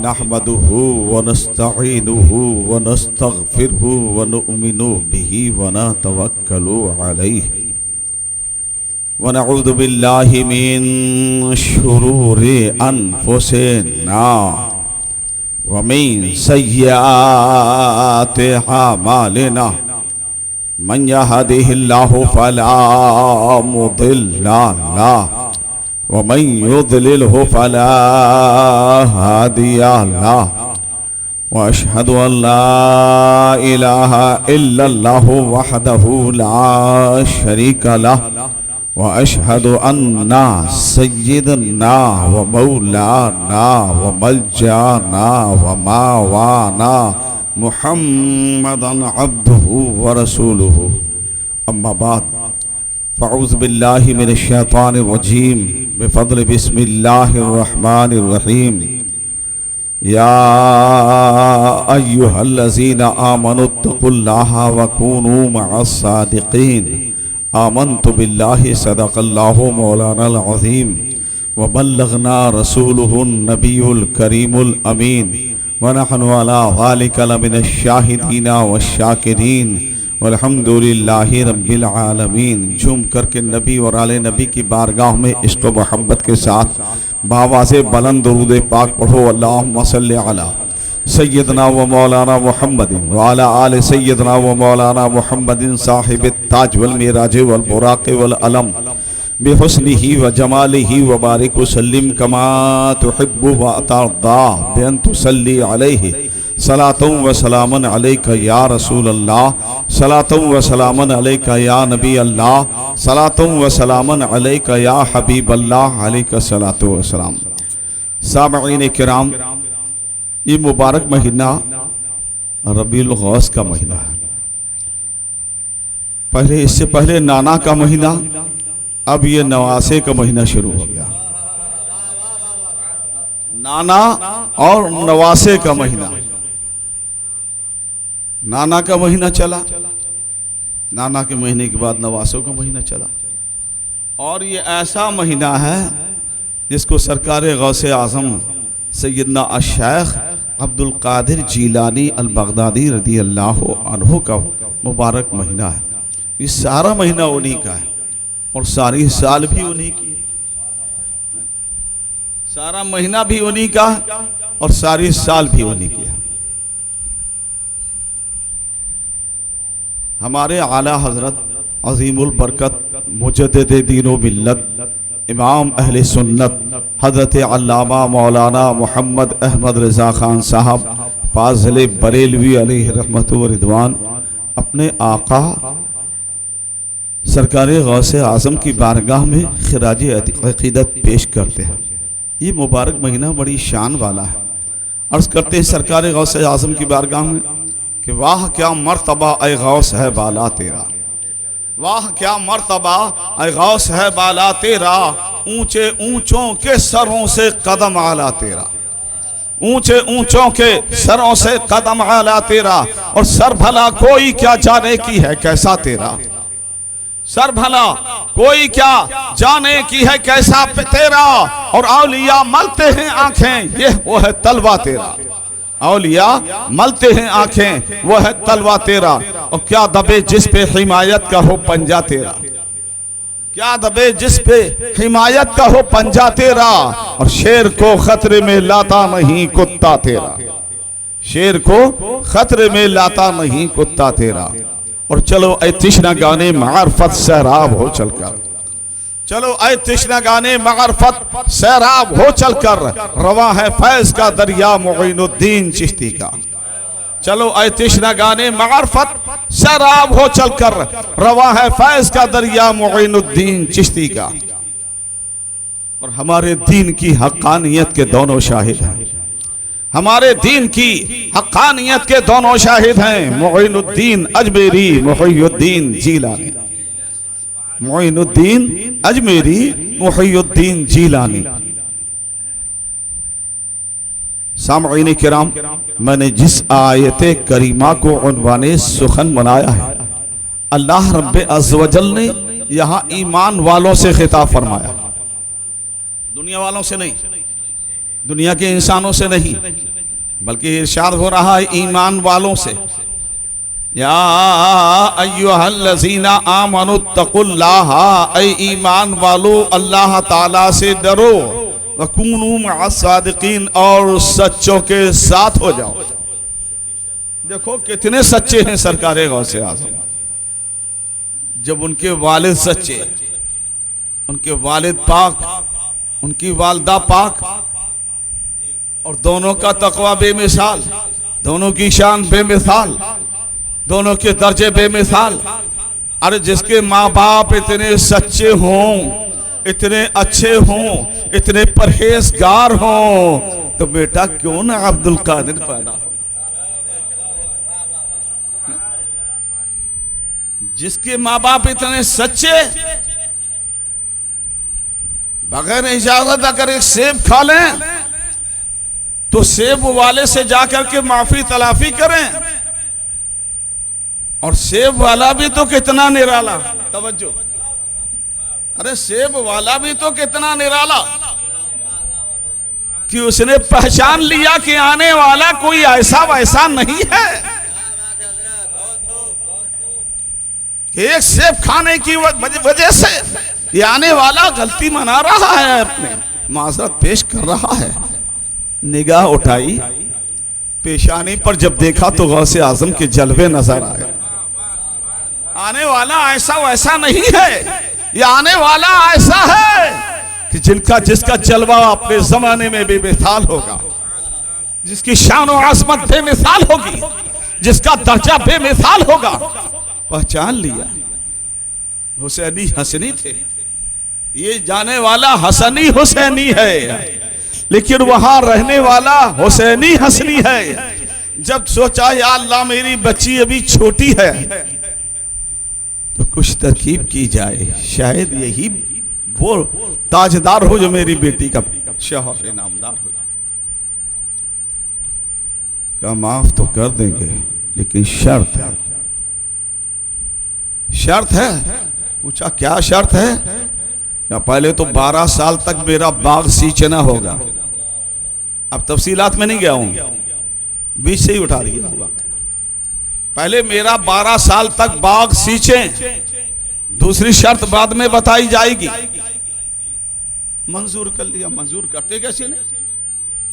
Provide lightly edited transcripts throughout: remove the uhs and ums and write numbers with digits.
नहमदुहु व नस्तईनुहु व नस्तगफिरुहु व नुमिनु बिही व नतवक्कलु अलैहि व नऊज़ु बिल्लाहि मिन शुरूरि अनफुसिना व मिन सय्यिआति अमालिना मन यहदिहिल्लाहु फला मुदिल्ला लहु व मन युद्लिलहु फला हादिया लहु व अशहदु अल्ला इलाहा इल्लल्लाहु वहदहु ला शरीका लहु व अशहदु अन्ना सय्यिदना व मौलाना व मलजाना व मावाना मुहम्मदन अब्दुहु व रसूलुहु अम्मा बाद फ़अऊज़ु बिल्लाहि मिनश शैतानिर रजीम बिफ़ज़्लि बिस्मिल्लाहिर रहमानिर रहीम या अय्युहल्लज़ीना आमनुत्तक़ुल्लाहा व कूनू मअस सादिक़ीन आमन्तु बिल्लाहि सदक़ल्लाहु मौलानाल अज़ीम व बल्लगना रसूलुहुन नबियुल करीमुल अमीन व नहनु अला ज़ालिका लमिनश शाहिदीना वश्शाकिरीन वल्हम्दुलिल्लाहि रब्बिल आलमीन। झूम करके नबी और आले नबी की बारगाह में इश्क़ व मोहब्बत के साथ बावाज़े बुलंद दुरूद पाक पढ़ो। अल्लाहुम्मा सल्लि अला सय्यदना व मौलाना मुहम्मदिन व अला आले सय्यदना व मौलाना मुहम्मदिन साहिबित ताज वल मिराज वल बुराक़ वल अलम बिहुस्निही व जमालिही व बारिक वसल्लिम कमा तुहिब्बु व तर्दा बिअन तुसल्ली अलैहि सलातुम व सलामन अलैका या रसूल अल्लाह सलातुम व सलामन अलैका या नबी अल्लाह सलातुम व सलामन अलैका या हबीब अल्लाह अलैका सलातु व सलाम। सामईन किराम, ये मुबारक महीना रबीउल गौस का महीना है। पहले इससे पहले नाना का महीना, अब ये नवासे का महीना शुरू हो गया। नाना और नवासे का महीना, नाना का महीना चला, नाना के महीने के बाद नवासों का महीना चला। और ये ऐसा महीना है जिसको सरकार गौसे आज़म सैयदना अश-शेख अब्दुल कादिर जीलानी अल बगदादी रदी अल्लाह अन्हु का मुबारक महीना है। ये सारा महीना उन्हीं का है और सारी साल भी उन्हीं की, सारा महीना भी उन्हीं का और सारी साल भी उन्हीं की है। हमारे आला हजरत अज़ीमुल बरकत मुजद्दिद दीन व मिल्लत इमाम अहले सुन्नत हजरत अल्लामा मौलाना मोहम्मद अहमद रज़ा खान साहब फाज़िल बरेलवी अलैहि रहमतु व रिदवान अपने आका सरकार गौसे आज़म की बारगाह में खिराज अक़ीदत पेश करते हैं। ये मुबारक महीना बड़ी शान वाला है। अर्ज़ करते हैं सरकार गौसे आज़म की बारगाह में कि वाह क्या मर्तबा ए गौस है बाला तेरा, वाह क्या मर्तबा ए गौस है बाला तेरा, ऊंचे ऊंचों के सरों से कदम आला तेरा, ऊंचे ऊंचों के सरों से कदम आला तेरा। और सर भला कोई क्या जाने की है कैसा तेरा, सर भला कोई क्या जाने की है कैसा तेरा। और औलिया मलते हैं आंखें, ये वो है तलवा तेरा, औलिया मलते हैं आंखें वो है तलवा तेरा। और क्या दबे जिस पे हिमायत का हो पंजा तेरा, क्या दबे जिस पे हिमायत का हो पंजा तेरा। और शेर को खतरे में लाता नहीं कुत्ता तेरा, शेर को खतरे में लाता नहीं कुत्ता तेरा। और चलो ऐ तिश्ना गाने मारफत सैराब हो चलकर, चलो ऐ तिश्ना गाने मारफत सैराब हो चलकर, रवा है फैज का दरिया मुईनुद्दीन चिश्ती का। चलो ऐ तिश्ना गाने मारफत सैराब हो चलकर, रवा है फैज का दरिया मुईनुद्दीन चिश्ती का। और हमारे दीन की हक्कानियत के दोनों शाहिद हैं, हमारे दीन की हक्कानियत के दोनों शाहिद हैं, मुईनुद्दीन अजमेरी मुहियुद्दीन जीलानी, मुईनुद्दीन अजमेरी मुहियुद्दीन जीलानी। सामईन किराम, मैंने जिस आयते करीमा को उन्वाने सुखन बनाया है, अल्लाह रब्बे अज़्ज़ व जल ने यहाँ ईमान वालों से खिताब फरमाया, दुनिया वालों से नहीं। दुनिया के इंसानों से नहीं, बल्कि इरशाद हो रहा है ईमान वालों से। या अय्युहल्लज़ीना आमनुत्तकुल्लाहा, ऐ ईमान वालो अल्लाह ताला से डरो, वकूनू मअस्सादिकीन, और सच्चों के साथ हो जाओ। देखो कितने सच्चे हैं सरकार गौसे आज़म। जब उनके वालिद सच्चे, उनके वालिद पाक, उनकी वालदा पाक, और दोनों का तकवा बेमिसाल, दोनों की शान बेमिसाल, दोनों के दर्जे बेमिसाल। अरे जिसके माँ बाप इतने सच्चे हों, इतने अच्छे हों, इतने परहेजगार हों, तो बेटा क्यों ना अब्दुल कादिर पैदा हो। जिसके माँ बाप इतने सच्चे, बगैर इजाजत अगर एक सेब खा लें तो सेब वाले से जाकर के माफी तलाफी करें। और सेब वाला भी तो कितना निराला, तवज्जो, अरे सेब वाला भी तो कितना निराला कि उसने पहचान लिया कि आने वाला कोई ऐसा वैसा नहीं है। एक सेब खाने की वजह से ये आने वाला गलती मना रहा है, अपने माजरत पेश कर रहा है। निगाह उठाई, पेशानी पर जब देखा तो गौसे आजम के जलवे नजर आए। आने वाला ऐसा वैसा नहीं है, ये आने वाला ऐसा है कि जिसका जलवा अपने जमाने में बेमिसाल होगा, जिसकी शान और आजमत बेमिसाल होगी, जिसका दर्जा बेमिसाल होगा। पहचान लिया, हुसैनी हसनी थे, ये जाने वाला हसनी हुसैनी है, लेकिन वहां रहने वाला हुसैनी हसनी है। जब सोचा या अल्लाह मेरी बच्ची अभी छोटी है तो कुछ तरकीब की जाए, शायद यही वो ताजदार हो जो मेरी बेटी का शौहर नामदार हो। का माफ तो कर देंगे, लेकिन शर्त है। शर्त है। पूछा क्या शर्त है? या पहले तो 12 साल तक मेरा बाग सींचना होगा। अब तफसीलात में नहीं गया हूं, बीच से ही उठा दिया होगा। पहले मेरा 12 साल तक बाग सींचे, दूसरी शर्त बाद में बताई जाएगी। मंजूर कर लिया। मंजूर करते कैसे नहीं?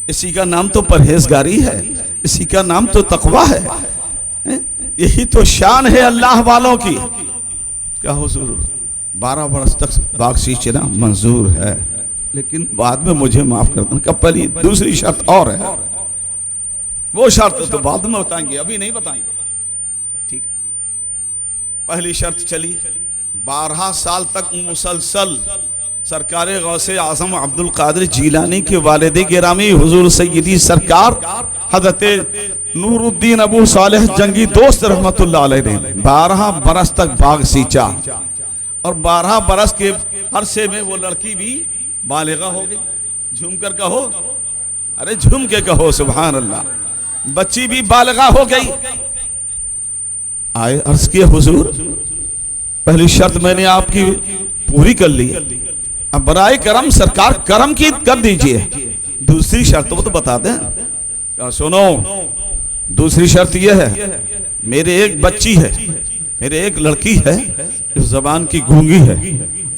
इसी का नाम तो परहेजगारी है, इसी का नाम तो तकवा है, यही तो शान है अल्लाह वालों की। क्या हुजूर 12 वर्ष तक बाग सींचना मंजूर है, लेकिन बाद में मुझे माफ कर देना। कब? पहली दूसरी शर्त और है, वो शर्त तो बाद में बताएंगे, अभी नहीं बताएंगे। ठीक, पहली शर्त चली, 12 साल तक मुसलसल सरकार गौसे आजम अब्दुल कादिर जीलानी के वालिद गिरामी हुजूर सैयदी सरकार हजरत नूरुद्दीन अबू सालेह जंगी दोस्त रहमतुल्लाह अलैह ने 12 बरस तक बाग सींचा, और 12 बरस के अरसे में वो लड़की भी बालिगा हो गई। झूम कर कहो, अरे झूम के कहो सुभान अल्लाह। बच्ची भी बालिगा हो गई। आए अर्ज किए हुजूर, पहली शर्त मैंने आपकी पूरी कर ली, अब बराए करम सरकार करम की कर दीजिए। दूसरी शर्त तो बता दें। सुनो, दूसरी शर्त यह है, मेरे एक बच्ची है, मेरे एक लड़की है, इस जबान की गूंगी है,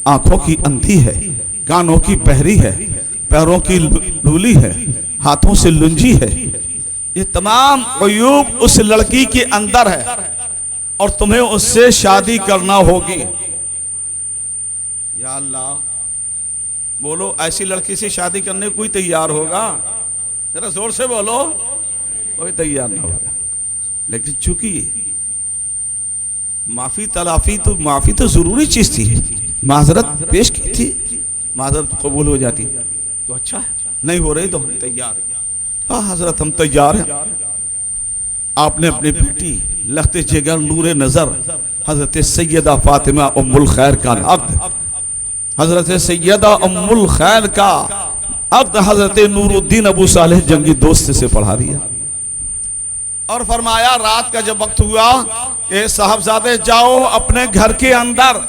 आंखों की अंधी है, कानों की बहरी है, पैरों की लूली है, हाथों से लुंजी है। ये तमाम अयूब उस लड़की के अंदर है, और तुम्हें उससे शादी करना होगी। या अल्लाह, बोलो ऐसी लड़की से शादी करने कोई तैयार होगा? जरा जोर से बोलो, कोई तैयार ना होगा। लेकिन चूंकि माफी तो जरूरी चीज थी, माजरत पेश की थी, माजरत कबूल हो जाती तो अच्छा है, नहीं हो रही तो हम तैयार हैं। हाँ हजरत, हम तैयार हैं। आपने अपनी बेटी लखते जिगर नूरे नजर हजरत सैयदा फातिमा उम्मुल खैर का अक्द, हजरत सैयदा उम्मुल खैर का अक्द हजरत नूरुद्दीन अबू सालेह जंगी दोस्त से पढ़ा दिया, और फरमाया रात का जब वक्त हुआ, ए साहबजादे जाओ अपने घर के अंदर।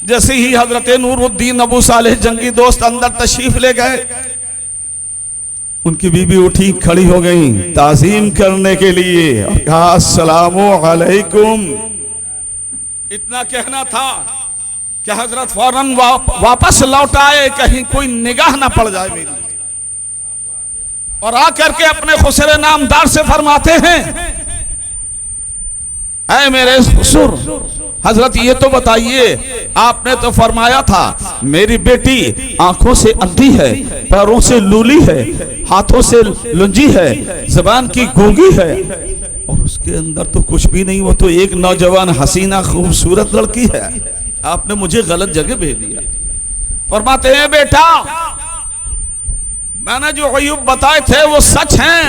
जैसे ही हजरत नूरुद्दीन अबू सालेह जंगी दोस्त अंदर तशरीफ ले गए, उनकी बीबी उठी, खड़ी हो गई ताज़ीम करने के लिए और कहा अस्सलामु अलैकुम। इतना कहना था कि हजरत फौरन वापस लौट आए, कहीं कोई निगाह ना पड़ जाए मेरी, और आकर के अपने खुसरे नामदार से फरमाते हैं, ऐ मेरे ससुर हजरत ये तो बताइए, आपने तो फरमाया था मेरी बेटी आंखों से अंधी है, पैरों से लूली है, हाथों से लुंजी है, जबान की गूंगी है, और उसके अंदर तो कुछ भी नहीं, वो तो एक नौजवान हसीना खूबसूरत लड़की है, आपने मुझे गलत जगह भेज दिया। फरमाते हैं बेटा मैंने जो अयूब बताए थे वो सच हैं,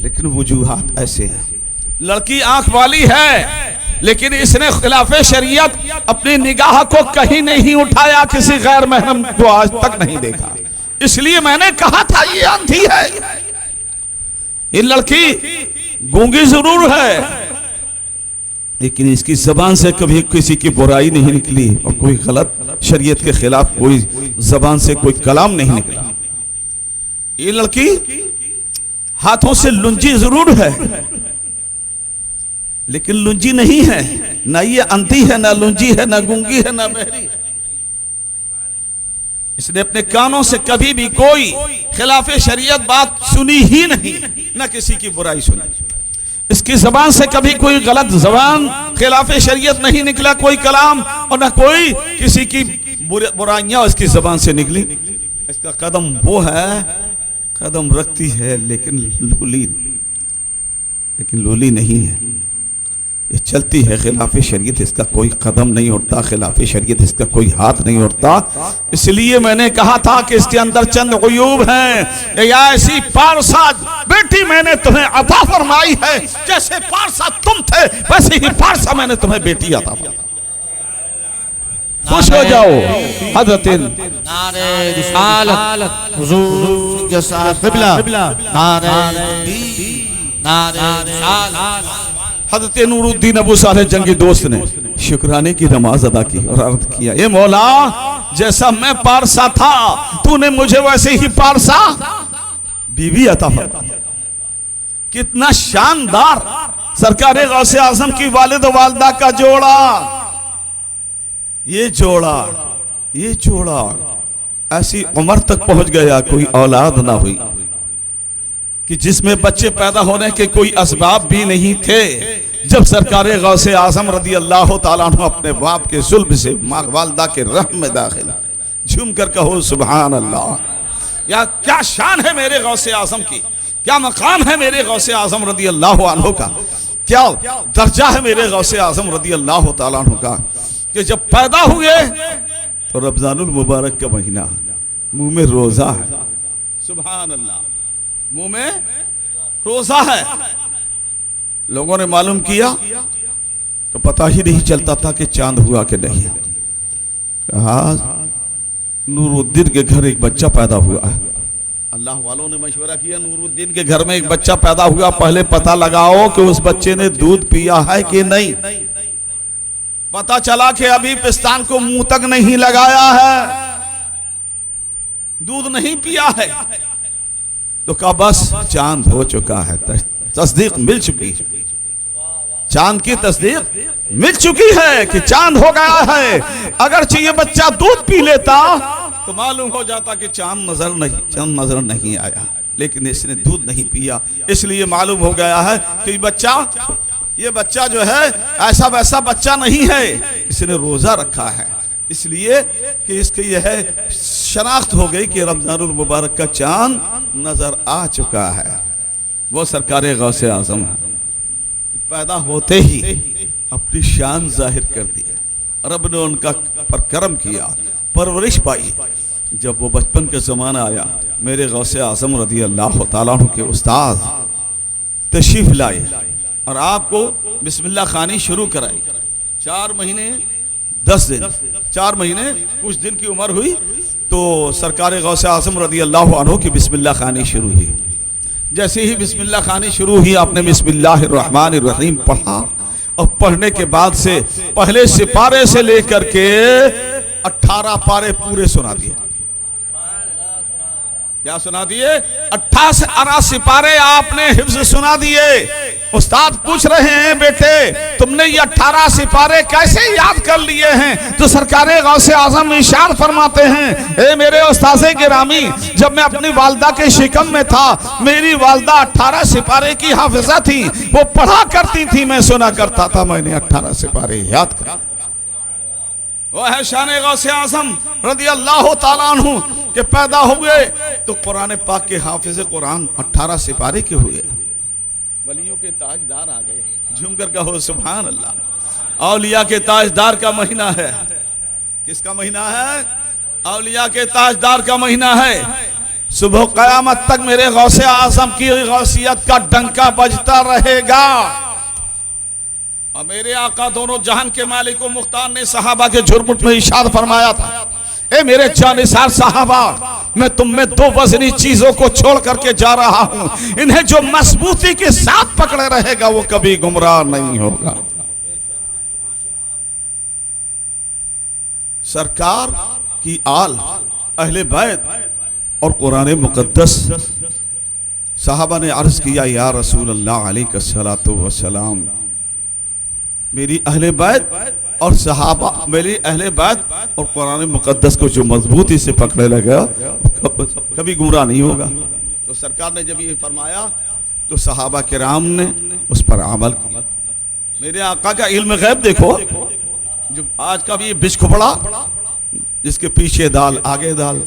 लेकिन वजूहात ऐसे हैं, लड़की आंख वाली है लेकिन इसने खिलाफे शरीयत अपनी निगाह को कहीं नहीं उठाया, किसी गैर महरम को आज तक नहीं देखा, इसलिए मैंने कहा था ये अंधी है। ये लड़की गूंगी जरूर है लेकिन इसकी जबान से कभी किसी की बुराई नहीं निकली और कोई गलत शरीयत के खिलाफ कोई जबान से कोई कलाम नहीं निकला। ये लड़की हाथों से लुंजी जरूर है लेकिन लुंजी नहीं है, ना ये अंधी है, ना लुंजी है, ना गूंगी है, ना बहरी है। इसने अपने कानों से कभी भी कोई खिलाफे शरीयत बात सुनी ही नहीं, ना किसी की बुराई सुनी। इसकी जबान से कभी कोई गलत जबान खिलाफे शरीयत नहीं निकला, कोई कलाम, और ना कोई किसी की बुराइयां इसकी जबान से निकली। इसका कदम वो है, कदम रखती है लेकिन लूली नहीं है, ये चलती है खिलाफ शरीयत, इसका कोई कदम नहीं उठता, खिलाफ शरीयत इसका कोई हाथ नहीं उठता। इसलिए मैंने कहा था कि इसके अंदर चंद अयूब हैं। या ऐसी पारसा बेटी मैंने तुम्हें अता फरमाई है, जैसे पारसा तुम थे वैसे ही पारसा मैंने तुम्हें बेटी अता फरमाई। खुश हो जाओ। हज़रत नारे रिसालत हुजूर के साथ क़िबला, नारे रिसालत। हज़रत नूरुद्दीन अबू सालेह जंगी दोस्त ने शुक्राने की नमाज अदा की और अर्ज किया, ये मौला जैसा मैं पारसा था तूने मुझे वैसे ही पारसा बीवी अता फरमा। कितना शानदार सरकार गौसे आजम की वालिद वालदा का जोड़ा, ये जोड़ा ऐसी उम्र तक पहुंच गया, कोई औलाद ना हुई कि जिसमें बच्चे पैदा होने के कोई असबाब भी नहीं थे। जब सरकार गौसे आजम रदी अल्लाह ताला अन्हु अपने बाप के जुल्म से वालदा के रहम में दाखिल, झूम कर कहो सुभान अल्लाह। या क्या शान है मेरे गौसे आजम की, क्या मकाम है मेरे गौसे आजम रदी अल्लाह अन्हु का, क्या दर्जा है मेरे गौसे आजम रदी अल्लाह ताला अन्हु का, कि जब पैदा हुए तो रमजानुल मुबारक का महीना, मुंह में रोजा है, सुभान अल्लाह, मुंह में रोजा है। लोगों ने मालूम किया तो पता ही नहीं चलता था कि चांद हुआ कि नहीं। कहा नूरुद्दीन के घर एक बच्चा पैदा हुआ है। अल्लाह वालों ने मशवरा किया, नूरुद्दीन के घर में एक बच्चा पैदा हुआ, पहले पता लगाओ कि उस बच्चे ने दूध पिया है कि नहीं। पता चला कि अभी पिस्तान को मुंह तक नहीं लगाया है, दूध नहीं पिया है। तो कहा बस चांद हो चुका है, तस्दीक मिल चुकी है, चांद की तस्दीक मिल चुकी है कि चांद हो गया है। अगर चाहिए बच्चा दूध पी लेता तो मालूम हो जाता कि चांद नजर नहीं आया, लेकिन इसने दूध नहीं पिया, इसलिए मालूम हो गया है कि ये बच्चा जो है ऐसा वैसा बच्चा नहीं है, इसने रोजा रखा है। इसलिए कि इसकी यह शनाख्त हो गई कि रमजानुल मुबारक का चांद नजर आ चुका है। वो सरकार गौसे आजम है, पैदा होते ही अपनी शान जाहिर कर दी, रब ने उनका पर करम किया, परवरिश पाई। जब वो बचपन का जमाना आया, मेरे गौसे आजम रदी अल्लाह तआला अन्हु के उस्ताद तशरीफ लाए और आपको बिस्मिल्लाह खानी शुरू कराई। 4 महीने 10 दिन, 4 महीने कुछ दिन की उम्र हुई तो सरकार गौसे आजम रदी अल्लाह अन्हु की बिस्मिल्लाह खानी शुरू हुई। जैसे ही बिस्मिल्लाह खानी शुरू हुई, आपने बिस्मिल्लाहिर रहमानिर रहीम पढ़ा और पढ़ने के बाद से पहले सिपारे से लेकर के 18 पारे पूरे सुना दिए। क्या सुना दिए? 28 आना सिपारे आपने हिफ्ज सुना दिए। उस्ताद पूछ रहे हैं बेटे तुमने ये 18 सिपारे कैसे याद कर लिए हैं? तो सरकारे गौसे आजम इरशाद फरमाते हैं, ए मेरे उस्ताद गिरामी, जब मैं अपनी वालदा के शिकम में था मेरी वालदा 18 सिपारे की हाफिजा थी, वो पढ़ा करती थी, मैं सुना करता था, मैंने 18 सिपारे याद कर। वो है शान गौसे आजम रज़ी अल्लाह तआला अन्हु के पैदा हुए तो कुरान पाक के हाफिज कुरान 18 सिपारे के हुए। वलियों के ताजदार आ गए, झूमकर कहो सुभान अल्लाह। औलिया के ताजदार का महीना है। किसका महीना है? औलिया के ताजदार का महीना है। सुबह कयामत तक मेरे गौसे आजम की गौसियत का डंका बजता रहेगा। और मेरे आका दोनों जहान के मालिक व मुख्तार ने सहाबा के झुरमुट में इरशाद फरमाया था, ए मेरे जानिसार सहाबा, मैं तुम में 2 वजनी चीजों को छोड़ करके जा रहा हूं, इन्हें जो मजबूती के साथ पकड़े रहेगा वो कभी गुमराह नहीं होगा। सरकार की आल, अहले बैत और कुरान मुकद्दस। साहबा ने अर्ज किया, या रसूल अल्लाह अलैहिस्सलातु वस्सलाम, मेरी अहले बैत और सहाबा, मेरी अहले बैत और कुरान मुकद्दस को जो मजबूती से पकड़े लगा कभी गुमराह नहीं होगा। तो सरकार ने जब ये फरमाया तो सहाबा किराम ने उस पर अमल किया। मेरे आका का इल्म गैब देखो, जो आज का भी बिस्कुपड़ा जिसके पीछे दाल आगे दाल,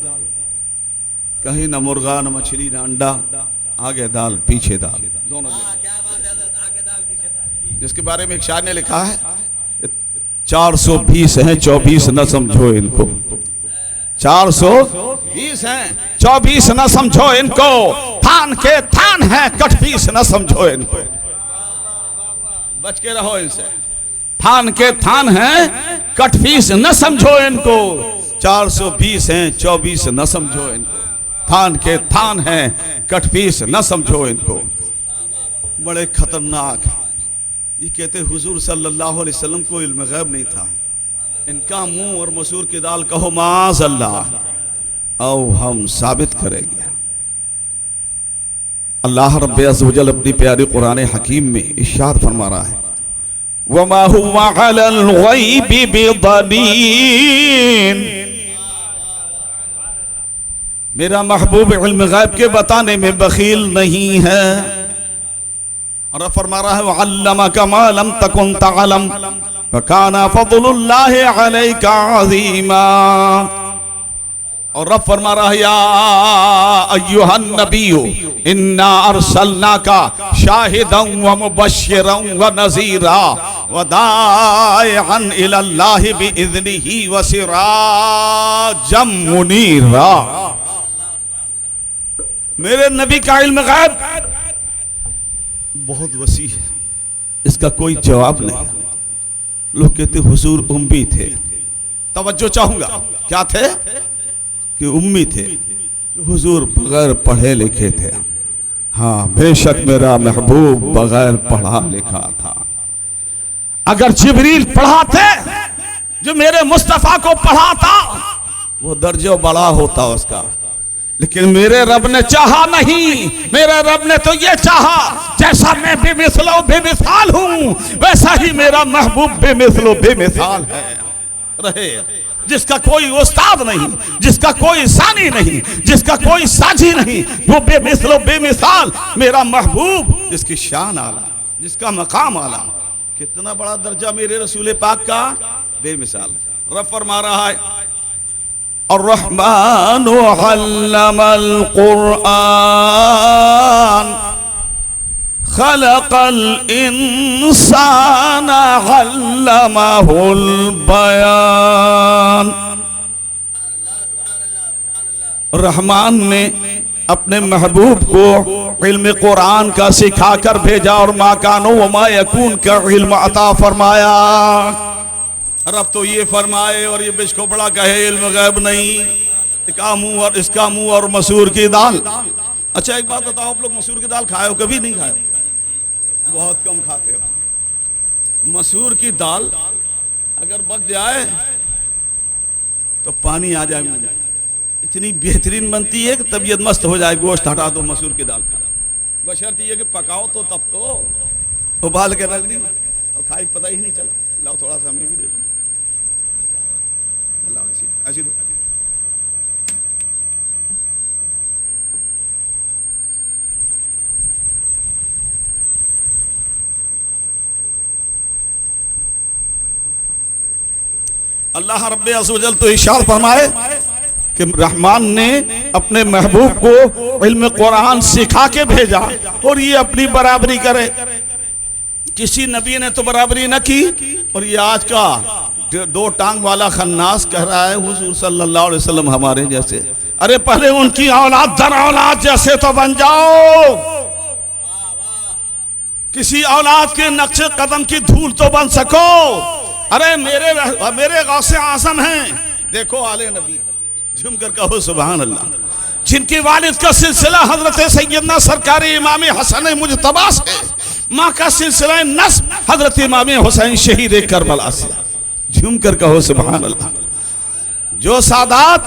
कहीं न मुर्गा न मछली न अंडा, आगे दाल पीछे दाल दोनों, जिसके बारे में एक शायर ने लिखा है 420 हैं 24 न समझो इनको, 420 हैं 24 न समझो इनको, थान के थान है कटपीस न समझो इनको। बच के रहो इनसे, थान के थान है कटपीस न समझो इनको। 420 हैं 24 न समझो इनको, थान के थान है कटपीस न समझो इनको। बड़े खतरनाक। ये कहते हुजूर सल्लल्लाहु अलैहि वसल्लम को इल्म गैब नहीं था। इनका मुंह और मसूर की दाल कहो माज़ अल्लाह, आओ हम साबित करेंगे। अल्लाह रब्बे अज़्ज़ व जल अपनी प्यारी कुरान हकीम में इरशाद फरमा रहा है, वमा हुवा अलल गैबि बिदनीन, मेरा महबूब इल्म गैब के बताने में बखील नहीं है। और फरमा रहा है वअल्लमका मा लम तकुन तअलम वकाना फज़लुल्लाहि अलैका अज़ीमा। और रब फरमा रहा है या अय्युहन नबिय्यु इन्ना अरसलनाका शाहिदन व मुबश्शिरन व नज़ीरा व दाइअन इलल्लाहि बिइज़निही व सिराजम मुनीरा। मेरे नबी का इल्म गैब बहुत वसी है, इसका कोई जवाब नहीं। लोग कहते हुजूर उम्मी थे, तवज्जो चाहूंगा, क्या थे? कि उम्मी थे, हुजूर बगैर पढ़े लिखे थे। हाँ बेशक मेरा महबूब बगैर पढ़ा लिखा था। अगर जिब्रील पढ़ाते जो मेरे मुस्तफा को पढ़ाता वो दर्जा बड़ा होता उसका, लेकिन मेरे रब ने चाहा नहीं। मेरे रब ने तो ये चाहा जैसा मैं बेमिसलो बेमिसाल हूं वैसा ही मेरा महबूब बेमिसलो बेमिसाल है रहे, जिसका कोई उस्ताद नहीं, जिसका कोई सानी नहीं, जिसका कोई साझी नहीं, वो बेमिसलो बेमिसाल मेरा महबूब, जिसकी शान आला, जिसका मकाम आला। कितना बड़ा दर्जा मेरे रसूल पाक का, बेमिसाल। रब फरमा रहा है अर्रहमानु अल्लमल कुरआन खलक़ल इंसान अल्लमहुल बयान। रहमान ने अपने महबूब को इल्म कुरान का सिखाकर भेजा और मा कानो व मा यकून का इल्म अता फरमाया। रब तो ये फरमाए और ये बिस्को बड़ा कहे इल्म गैब नहीं। इसका मुंह और मसूर की दाल। अच्छा एक बात बताओ, आप लोग मसूर की दाल खाए हो? कभी नहीं खाए हो, बहुत कम खाते हो। मसूर की दाल अगर पक जाए तो पानी आ जाए मुंह में, इतनी बेहतरीन बनती है कि तबीयत मस्त हो जाए। गोश्त हटा दो, मसूर की दाल खा, बशर्ते ये कि पकाओ तो तब तो उबाल के रख दी और खाई पता ही नहीं चला। लाओ थोड़ा सा हमें भी दे दो, लाओ ऐसी दो। अल्लाह रब्बे अज़्ज़वजल तो इरशाद फरमाए कि रहमान ने अपने महबूब को इल्म कुरान सिखा के भेजा और ये अपनी बराबरी करे। किसी नबी ने तो बराबरी न की, और ये आज का दो टांग वाला खन्नास कह रहा है हुजूर सल्लल्लाहु अलैहि वसल्लम हमारे जैसे। अरे पहले उनकी औलाद दर औलाद जैसे तो बन जाओ, किसी औलाद के नक्शे कदम की धूल तो बन सको। अरे मेरे गौसे आज़म हैं, देखो आले नबी, झुमकर कहो सुभान अल्लाह, जिनके वालिद का सिलसिला हजरत सैयदना सरकार इमाम हसन मुजतबा से, माँ का सिलसिला नस्ब हजरत इमाम हुसैन शहीद करबला से। झुमकर कहो सुभान अल्लाह। जो सादात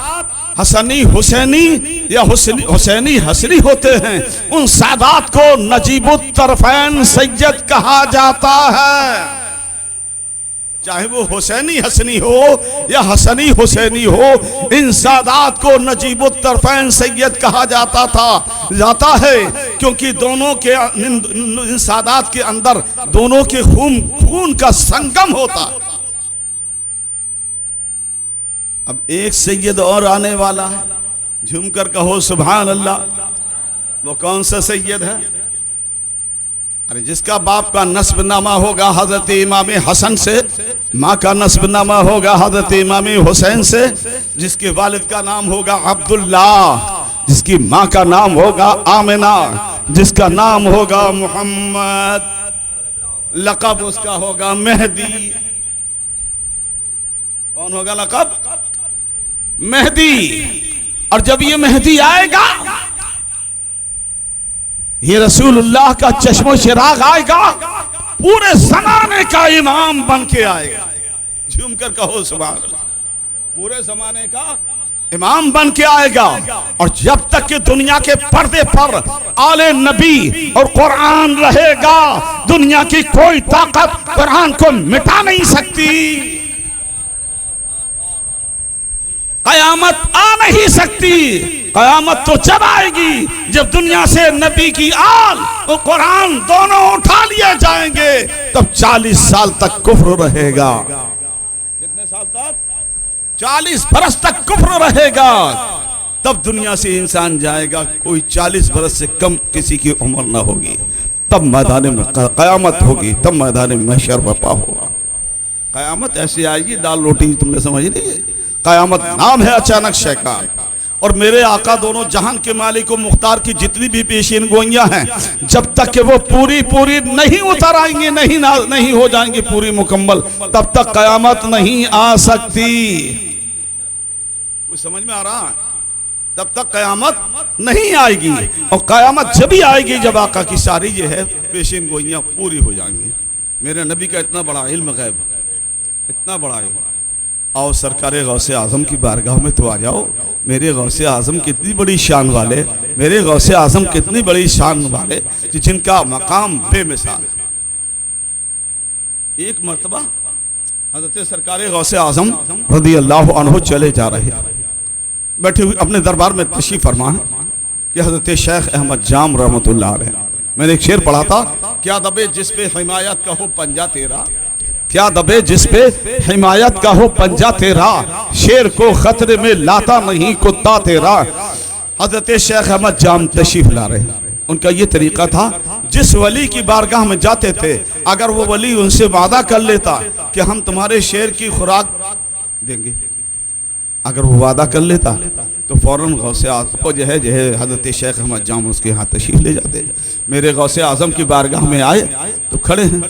हसनी हुसैनी या हुसैनी हसनी होते हैं, उन सादात को नजीबुत तरफैन सैयद कहा जाता है। चाहे वो हुसैनी हसनी हो या हसनी हुसैनी हो, इन सादात को नजीबुत तरफैन सैयद कहा जाता है, क्योंकि दोनों के इन सादात के अंदर दोनों के खून का संगम होता। अब एक सैयद और आने वाला है, झुमकर कहो सुभान अल्लाह। वो कौन सा सैयद है? अरे जिसका बाप का नस्बनामा होगा हजरत इमाम हसन से, माँ का नस्बनामा होगा हजरत इमाम हुसैन से, जिसके वालिद का नाम होगा अब्दुल्ला, जिसकी माँ का नाम होगा आमिना, जिसका नाम होगा मोहम्मद, लक़ब उसका होगा मेहदी। कौन होगा लक़ब? मेहदी। और जब ये मेहदी आएगा, ये रसूलुल्लाह का चश्मो चिराग आएगा, पूरे ज़माने का इमाम बन के आएगा। झूमकर कहो सुभान अल्लाह। पूरे ज़माने का इमाम बन के आएगा। और जब तक कि दुनिया के पर्दे पर आले नबी और कुरान रहेगा, दुनिया की कोई ताकत कुरान को मिटा नहीं सकती। कयामत आ नहीं सकती। कयामत तो जब आएगी जब दुनिया से नबी की आल और कुरान दोनों उठा लिए जाएंगे, तब 40 साल तक कुफ्र रहेगा। कितने साल तक? 40 बरस तक कुफ्र रहेगा। तब दुनिया से इंसान जाएगा, कोई 40 बरस से कम किसी की उम्र ना होगी। तब मैदान में कयामत होगी, तब मैदान में महशर बर्पा होगा। कयामत ऐसी आएगी, दाल रोटी तुमने समझ ली। कयामत नाम है अचानक शैतान। और मेरे आका दोनों जहान के मालिक व मुख्तार की जितनी भी पेशीन गोइयां हैं, जब तक कि वो पूरी नहीं उतर आएंगी, नहीं हो जाएंगी पूरी मुकम्मल, तब तक कयामत नहीं आ सकती। कुछ समझ में आ रहा है? तब तक कयामत नहीं आएगी। और कयामत जब ही आएगी जब आका की सारी ये है पेशीन गोइयां पूरी हो जाएंगी। मेरे नबी का इतना बड़ा इल्म गैब, इतना बड़ा इल्म। आओ सरकार गौसे आज़म की बारगाह में तो आ जाओ। मेरे गौसे आज़म कितनी बड़ी शान वाले, मेरे गौसे आज़म कितनी बड़ी शान वाले, जिनका मकाम बेमिसाल है। एक मर्तबा हज़रत सरकार गौसे आज़म रज़ी अल्लाह अन्हु चले जा रहे, बैठे हुए अपने दरबार में तशरीफ़ फरमा कि हज़रत शेख अहमद जाम रहमतुल्लाह अलैह। मैंने एक शेर पढ़ा था, क्या दबे जिस पे हिमायत का हो पंजा तेरा, क्या दबे जिस पे हिमायत का हो पंजा तेरा, शेर को खतरे में लाता नहीं कुत्ता तेरा। हजरत शेख अहमद जाम तशरीफ ला रहे। उनका ये तरीका था, जिस वली की बारगाह में जाते थे, अगर वो वली उनसे वादा कर लेता कि हम तुम्हारे शेर की खुराक देंगे, अगर वो वादा कर लेता तो फौरन गौसे आज़म को जो है हजरत शेख अहमद जाम उसके यहाँ तशरीफ ले जाते। मेरे गौसे आज़म की बारगाह में आए तो खड़े हैं।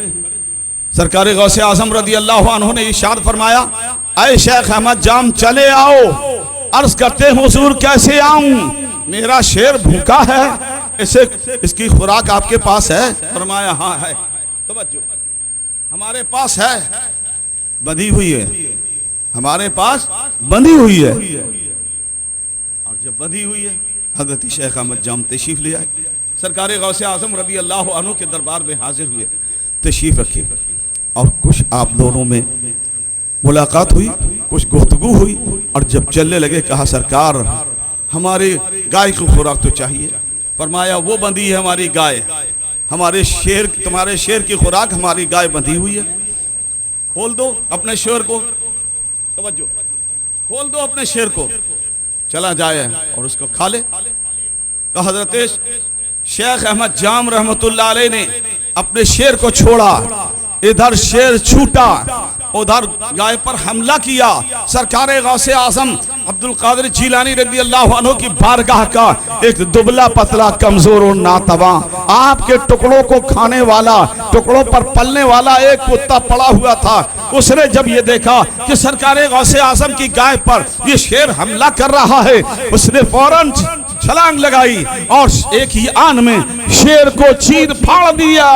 सरकार गौसे आज़म रज़ी अल्लाह अन्हु ने इरशाद फरमाया, ऐ शेख अहमद जाम चले आओ। अर्ज करते हैं हुजूर कैसे आऊं, मेरा शेर भूखा है, इसकी खुराक आपके पास है? फरमाया हाँ है। तवज्जो, हमारे पास है, बंधी हुई है, हमारे पास बंधी हुई है। बंधी हुई है। हजरत शेख अहमद जाम तशरीफ ले आए, सरकार गौसे आजम रदी अल्लाह अन्हु के दरबार में हाजिर हुए, तशरीफ रखे और कुछ आप दोनों में मुलाकात हुई, कुछ गुफ्तगू हुई और जब चलने लगे कहा सरकार हमारे गाय की खुराक तो चाहिए। फरमाया वो बंधी है हमारी गाय, हमारे शेर, तुम्हारे शेर की खुराक हमारी गाय बंधी हुई है, खोल दो अपने शेर को, तवज्जो, खोल दो अपने शेर को, चला जाए और उसको खा ले। तो हजरत शेख अहमद जाम रहमतुल्लाह अलैह ने अपने शेर को छोड़ा, इधर शेर छूटा, उधर गाय पर हमला किया। सरकार गौसे आजम अब्दुल कादिर जीलानी रज़ी अल्लाह अन्हु की बारगाह का एक दुबला पतला कमजोर और नातवा, आपके टुकड़ों को खाने वाला, टुकड़ों पर पलने वाला एक कुत्ता पड़ा हुआ था। उसने जब ये देखा कि सरकार गौसे आजम की गाय पर ये शेर हमला कर रहा है, उसने फौरन छलांग लगाई और एक ही आन में शेर को चीर फाड़ दिया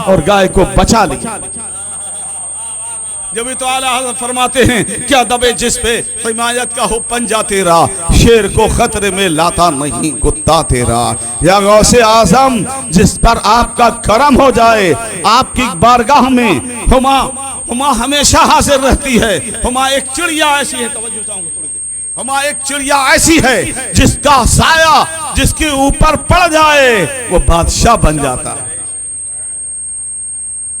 और गाय को बचा लिया। जब तो आला हज़रत फरमाते हैं क्या दबे जिस पे हिमायत का हो पंजा तेरा, शेर को खतरे में लाता नहीं कुत्ता तेरा। या गौसे आजम जिस पर आपका करम हो जाए, आपकी बारगाह में हुमा हमेशा हाजिर रहती है। हुमा एक चिड़िया ऐसी है, हुमा एक चिड़िया ऐसी है जिसका साया जिसके ऊपर पड़ जाए वो बादशाह बन जाता है।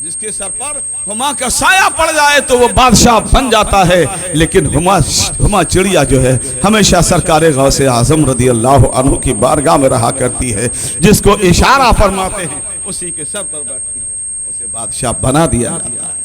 जिसके सर पर हुमा का साया पड़ जाए तो वो बादशाह बन जाता है। लेकिन हुमा चिड़िया जो है हमेशा सरकार गौसे आजम रदी अल्लाह अन्हु की बारगाह में रहा करती है, जिसको इशारा फरमाते हैं उसी के सर पर बैठती है, उसे बादशाह बना दिया जाता है।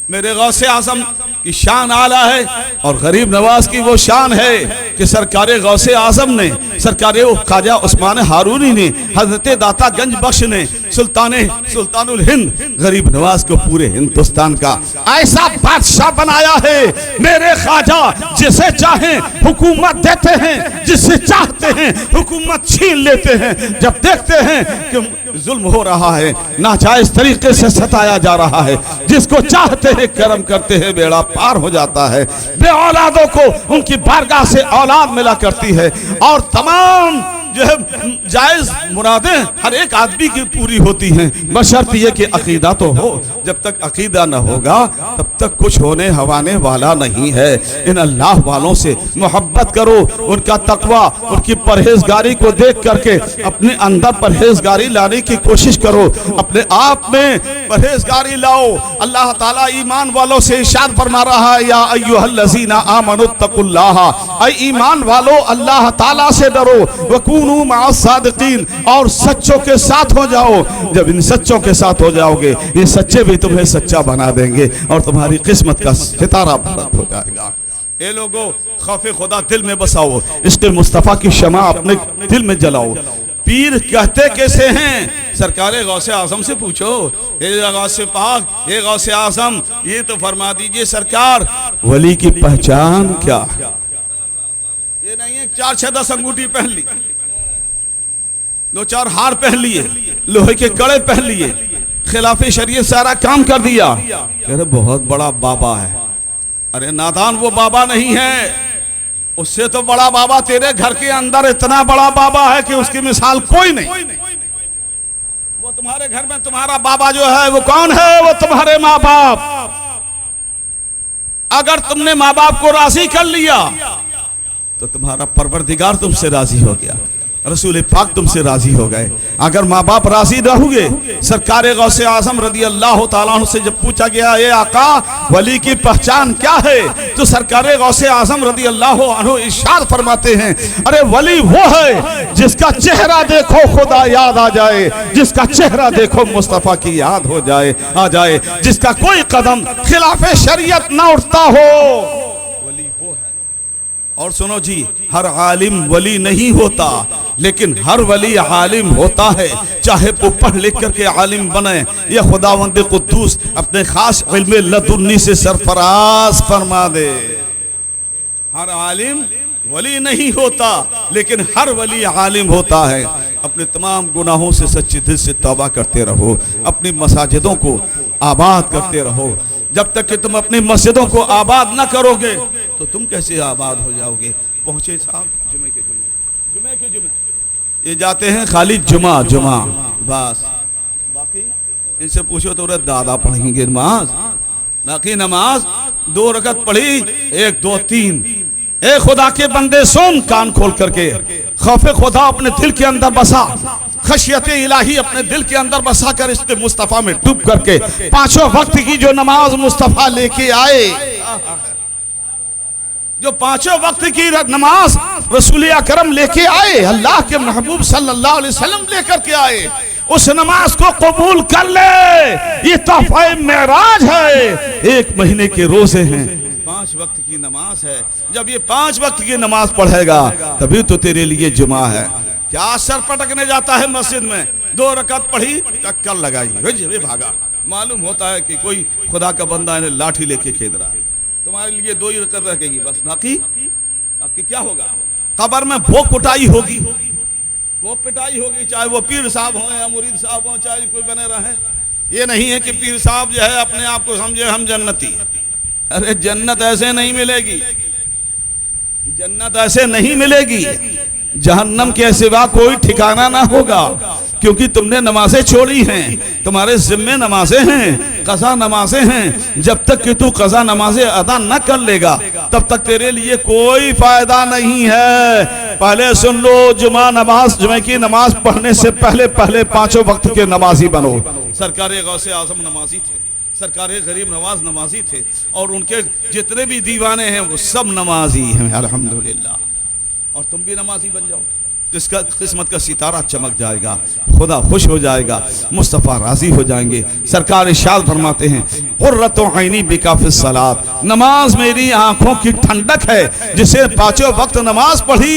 मेरे गौसे आजम की शान आला है और गरीब नवाज की वो शान है कि सरकार गौसे आजम ने, सरकार ख्वाजा उस्मान हारूनी ने, हजरत दाता गंज बख्श ने सुल्तानुल हिंद गरीब नवाज को पूरे हिंदुस्तान का ऐसा बादशाह बनाया है। मेरे ख्वाजा जिसे चाहे हुकूमत देते हैं, जिसे चाहते हैं हुकूमत छीन लेते हैं। जब देखते हैं कि जुल्म हो रहा है, नाजायज तरीके से सताया जा रहा है, जिसको चाहते हैं करम करते हैं, बेड़ा पार हो जाता है। बे औलादों को उनकी बारगाह से औलाद मिला करती है और तमाम जो है जायज मुरादें हर एक आदमी की पूरी होती हैं, बशर्ते ये कि अकीदा तो हो। जब तक अकीदा न होगा तब तक कुछ होने हवाने वाला नहीं है। इन अल्लाह वालों से मोहब्बत करो, उनका तकवा, उनकी परहेजगारी को देख करके अपने अंदर परहेजगारी लाने की कोशिश करो, अपने आप में परहेजगारी लाओ। अल्लाह ताला ईमान वालों से इरशाद फरमा रहा है, या अय्युहल्लज़ीना आमनुत्तकुल्लाह, ऐ ईमान वालो अल्लाह ताला से डरो, वकूनु मअस सादिकीन, और सच्चों के साथ हो जाओ। जब इन सच्चों के साथ हो जाओगे ये सच्चे भी तुम्हें सच्चा बना देंगे और तुम्हारी किस्मत का सितारा बुलंद हो जाएगा। ये लोगों खौफे खुदा दिल में बसाओ, इसके मुस्तफ़ा की शमा अपने दिल में जलाओ। पीर कहते कैसे हैं? सरकार गौसे आजम से पूछो, ये गौसे पाक, ये गौसे आजम, ये तो फरमा दीजिए सरकार वली की पहचान क्या? ये नहीं है 4-6-10 अंगूठी पहन ली, 2-4 हार पहन लिए, लोहे के कड़े पहन लिए, खिलाफे शरीयत सारा काम कर दिया। अरे बहुत बड़ा बाबा है। अरे नादान, वो बाबा नहीं है, उससे तो बड़ा बाबा तेरे घर के अंदर इतना बड़ा बाबा है कि उसकी मिसाल कोई नहीं। वो तुम्हारे घर में तुम्हारा बाबा जो है वो कौन है? वो तुम्हारे माँ बाप। अगर तुमने माँ बाप को राजी कर लिया तो तुम्हारा परवरदिगार तुमसे राजी हो गया, रसूल पाक तुमसे राजी हो गए। अगर माँ बाप राजी न हुए, सरकार गौसे आजम रदी अल्लाह ताला अन्हु से जब पूछा गया ये आका वली की पहचान क्या है, तो सरकार गौसे आजम रदी अल्लाह अन्हु इरशाद फरमाते हैं, अरे वली वो है जिसका चेहरा देखो खुदा याद आ जाए, जिसका चेहरा देखो मुस्तफ़ा की याद हो जाए आ जाए, जिसका कोई कदम खिलाफे शरीयत ना उठता हो, वली वो है। और सुनो जी, हर आलिम वली नहीं होता, लेकिन हर वली आलिम होता है, चाहे वो पढ़ लिख करके आलिम बने या खुदावंद कुद्दूस अपने खास इल्मे लदुन्नी से सरफराज फरमा दे। हर आलिम वली नहीं होता, लेकिन हर वली आलिम होता है। अपने तमाम गुनाहों से सच्चे दिल से तौबा करते रहो, अपनी मसाजिदों को आबाद करते रहो। जब तक कि तुम अपनी मस्जिदों को आबाद न करोगे तो तुम कैसे आबाद हो जाओगे? पहुंचे साहब जुमे के जुमे ये जाते हैं खाली जुमा बस, बाकी इनसे पूछो तो दादा पढ़ेंगे नमाज, बाकी नमाज 2 रकत पढ़ी 1 2 3। ए खुदा के बंदे सुन कान खोल करके, खौफे खुदा अपने दिल के अंदर बसा, खशियत इलाही अपने दिल के अंदर बसा कर इसके मुस्तफा में डूब करके 5 वक्त की जो नमाज मुस्तफा लेके आए, जो 5 वक्त की नमाज रसूल अकरम लेके आए, अल्लाह के महबूब सल्लल्लाहु अलैहि वसल्लम लेकर के आए, उस नमाज को कबूल कर ले। ये तोहफा मेराज है। 1 महीने के रोजे हैं, 5 वक्त की नमाज है। जब ये 5 वक्त की नमाज पढ़ेगा तभी तो तेरे लिए जुमा है। क्या सर पटकने जाता है मस्जिद में, 2 रकात पढ़ी टक्कर लगाई वे भागा, मालूम होता है कि कोई खुदा का बंदा इन्हें लाठी लेके खेद रहा है। तुम्हारे लिए 2 ही रकात रखेगी बस, बाकी क्या होगा? कब्र में भोग पिटाई होगी, वो पिटाई होगी, चाहे वो पीर साहब हो या मुरीद साहब हो, चाहे कोई बने रहे। ये नहीं है कि पीर साहब जो है अपने आप को समझे हम जन्नती। अरे जन्नत ऐसे नहीं मिलेगी, जन्नत ऐसे नहीं मिलेगी। जहन्नम के सिवा कोई ठिकाना ना होगा, क्योंकि तुमने नमाजें छोड़ी हैं, तुम्हारे जिम्मे नमाजें हैं, कज़ा नमाजें हैं। जब तक कि तू कज़ा नमाजें अदा न कर लेगा तब तक तेरे लिए कोई फायदा नहीं है। पहले सुन लो, जुमे की नमाज पढ़ने से पहले 5 वक्त के नमाजी बनो। सरकार गौसे आज़म नमाजी थे, सरकार गरीब नवाज नमाजी थे, और उनके जितने भी दीवाने हैं वो सब नमाजी हैं अल्हम्दुलिल्लाह। और तुम भी नमाजी बन जाओ, इसका किस्मत का सितारा चमक जाएगा, खुदा खुश हो जाएगा, मुस्तफ़ा राजी हो जाएंगे। सरकार इरशाद फरमाते हैं, कुर्रतु ऐनी बिका फिस सलात, नमाज मेरी आंखों की ठंडक है। जिसे 5 वक्त नमाज पढ़ी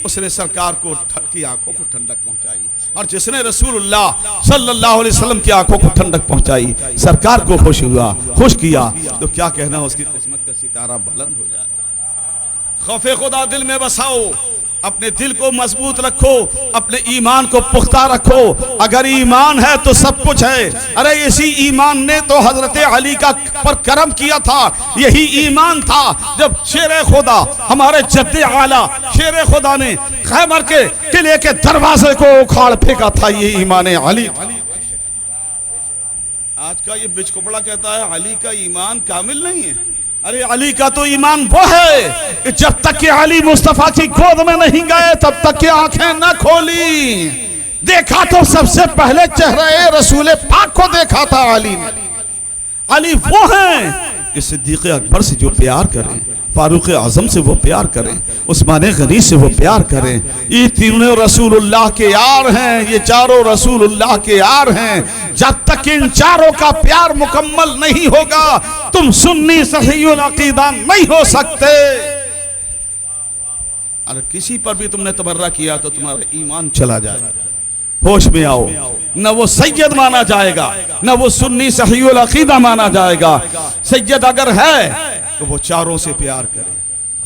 उसने सरकार को की आंखों को ठंडक पहुंचाई, और जिसने रसूलुल्लाह सल्लल्लाहु अलैहि वसल्लम की आंखों को ठंडक पहुंचाई, सरकार को खुश हुआ, खुश किया, तो क्या कहना उसकी किस्मत का सितारा बुलंद हो जाए। खौफे खुदा दिल में बसाओ, अपने दिल को मजबूत रखो, अपने ईमान को पुख्ता रखो। अगर ईमान है तो सब कुछ है। अरे इसी ईमान ने तो हजरत अली का पर करम किया था। यही ईमान था जब शेर खुदा हमारे जद्दे आला शेर खुदा ने खैबर के किले के दरवाजे को उखाड़ फेंका था। ये ईमान अली। आज का ये बिचकुपड़ा कहता है अली का ईमान कामिल नहीं है। अरे अली का तो ईमान वो है कि जब तक कि अली मुस्तफा की गोद में नहीं गए तब तक की आंखें न खोली। देखा तो सबसे पहले चेहरे रसूल पाक को देखा था अली ने। अली वो हैं कि सिद्दीक़ अकबर से जो प्यार करें, फारूक आजम से वो प्यार करें, उस्मान गनी से वो प्यार करें। ये तीनों रसूलुल्लाह के यार हैं, ये चारों रसूलुल्लाह के यार हैं। जब तक इन चारों का प्यार मुकम्मल नहीं होगा तुम सुन्नी सहीहुल अकीदा नहीं हो सकते। अगर किसी पर भी तुमने तबर्रा किया तो तुम्हारा ईमान चला जाएगा। होश में आओ, न वो सैयद माना जाएगा, न वो सुन्नी सहीहुल अकीदा माना जाएगा। सैयद अगर है तो वो चारों से प्यार करे,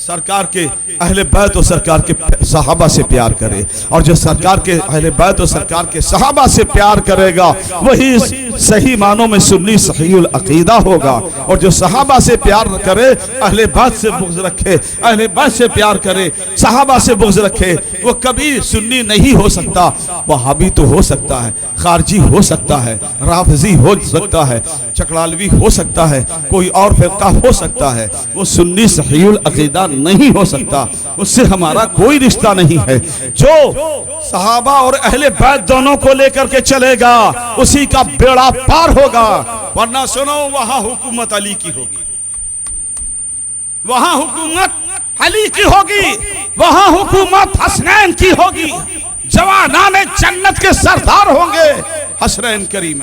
सरकार के अहले बैत और सरकार के सहाबा से प्यार करे, और जो सरकार के अहले बैत और सरकार के सहाबा से प्यार करेगा वही सही मानों में सुन्नी सहीहुल अकीदा होगा। और जो सहाबा से प्यार करे, अहले बैत से बुग़्ज़ रखे, अहले बैत से प्यार करे, सहाबा से बुग़्ज़ रखे, वो कभी सुन्नी नहीं हो सकता। वहाबी तो हो सकता है, खारजी हो सकता है, राफ़िज़ी हो सकता है, चकड़ालवी हो सकता है, कोई और फ़िरका हो सकता है, वो सुन्नी सहीहुल अकीदा नहीं हो सकता। उससे हमारा कोई रिश्ता नहीं है। जो सहाबा और अहले बैत दोनों को लेकर के चलेगा उसी का बेड़ा पार होगा। वरना सुनो, वहां हुकूमत अली की होगी, वहां हुकूमत अली की होगी, वहां हुकूमत हसनैन की होगी। जवानाने जन्नत के सरदार होंगे, हसनैन करीम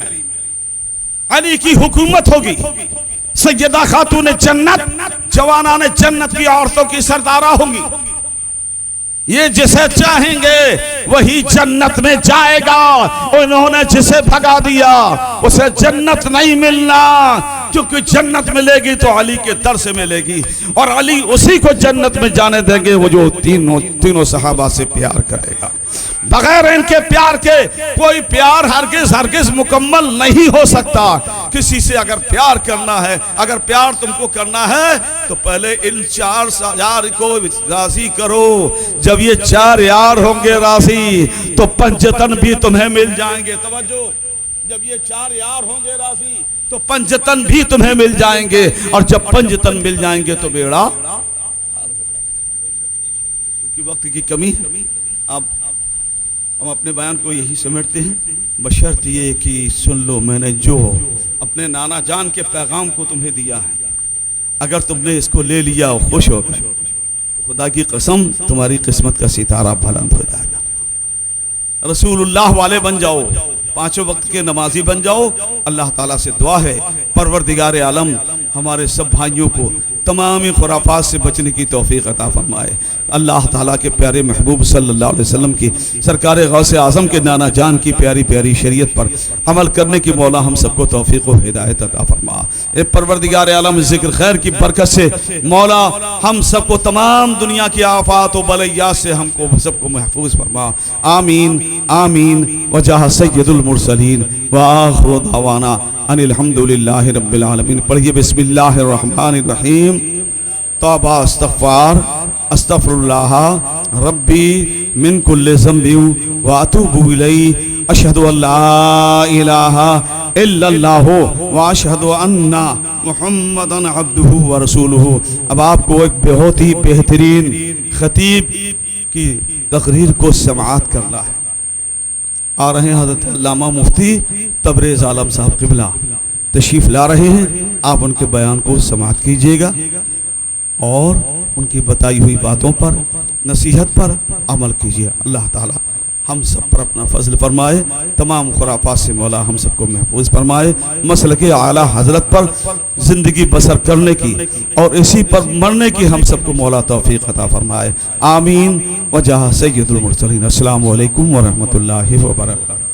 अली की हुकूमत होगी। सैयदा खातून जन्नत, जवानाने जन्नत की औरतों की सरदारा होंगी। ये जिसे चाहेंगे वही जन्नत में जाएगा। उन्होंने जिसे भगा दिया उसे जन्नत नहीं मिलना। क्योंकि जन्नत मिलेगी तो अली के दर से मिलेगी, और अली उसी को जन्नत में जाने देंगे वो जो तीनों सहाबा से प्यार करेगा। बगैर इनके प्यार के कोई प्यार हरगिज मुकम्मल नहीं हो सकता। किसी से अगर प्यार करना है, अगर प्यार तुमको करना है तो पहले इन 4 यार को राजी करो। जब ये 4 यार होंगे राजी तो पंचतन भी तुम्हें मिल जाएंगे। तवज्जो, जब ये 4 यार होंगे राजी तो पंचतन भी तुम्हें मिल जाएंगे, और जब पंचतन मिल जाएंगे तो बेड़ा, क्योंकि वक्त की कमी। अब हम अपने बयान को यही समेटते हैं, बशर्त ये कि सुन लो मैंने जो अपने नाना जान के पैगाम को तुम्हें दिया है, अगर तुमने इसको ले लिया और खुश हो गए तो खुदा की कसम तुम्हारी किस्मत का सितारा बुलंद हो जाएगा। रसूलुल्लाह वाले बन जाओ, 5 वक्त के नमाजी बन जाओ। अल्लाह ताला से दुआ है परवरदिगार आलम हमारे सब भाइयों को तमाम खुराफात से बचने की तौफीक अता फरमाए। अल्लाह ताला के प्यारे महबूब सल्लल्लाहु अलैहि वसल्लम की सरकार गौसे आज़म के नाना जान की प्यारी प्यारी शरीयत पर अमल करने की मौला हम सबको तौफीक व हिदायत अता फरमा। ए परवरदिगार आलम ज़िक्र खैर की बरकत से मौला हम सबको तमाम दुनिया की आफात व बलैयात से हमको सबको महफूज फरमा। आमीन आमीन। वजह सय्यदुल मुरसलीन व आखिरु दावाना अनिल हम्दुलिल्लाहि रब्बिल आलमीन। पढ़िए बिस्मिल्लाहिर रहमानिर रहीम। तौबा इस्तग़फ़ार अस्तग़फ़िरुल्लाह रब्बी मिन कुल्लि ज़ंबिन व अतूबु इलैहि अशहदु अल्ला इलाहा इल्लल्लाहु व अशहदु अन्ना मुहम्मदन अब्दुहु व रसूलुहु। अब आपको एक बहुत ही बेहतरीन खतीब की तकरीर को समाअत करना है। आ रहे हैं हज़रत अल्लामा मुफ्ती तबरेज़ आलम साहब क़िबला तशरीफ़ ला रहे हैं। आप उनके बयान को समाअत कीजिएगा और उनकी बताई हुई बातों पर, नसीहत पर अमल कीजिए। अल्लाह ताला हम सब पर अपना फजल फरमाए, तमाम खुराफात से मौला हम सबको महफूज फरमाए, मसलके आला हजरत पर ज़िंदगी बसर करने की और इसी पर मरने की हम सबको मौला तौफीक अता फरमाए। आमीन। वजह सय्यदुल मुरसलीन। अस्सलामु अलैकुम व रहमतुल्लाहि व बरकातहू।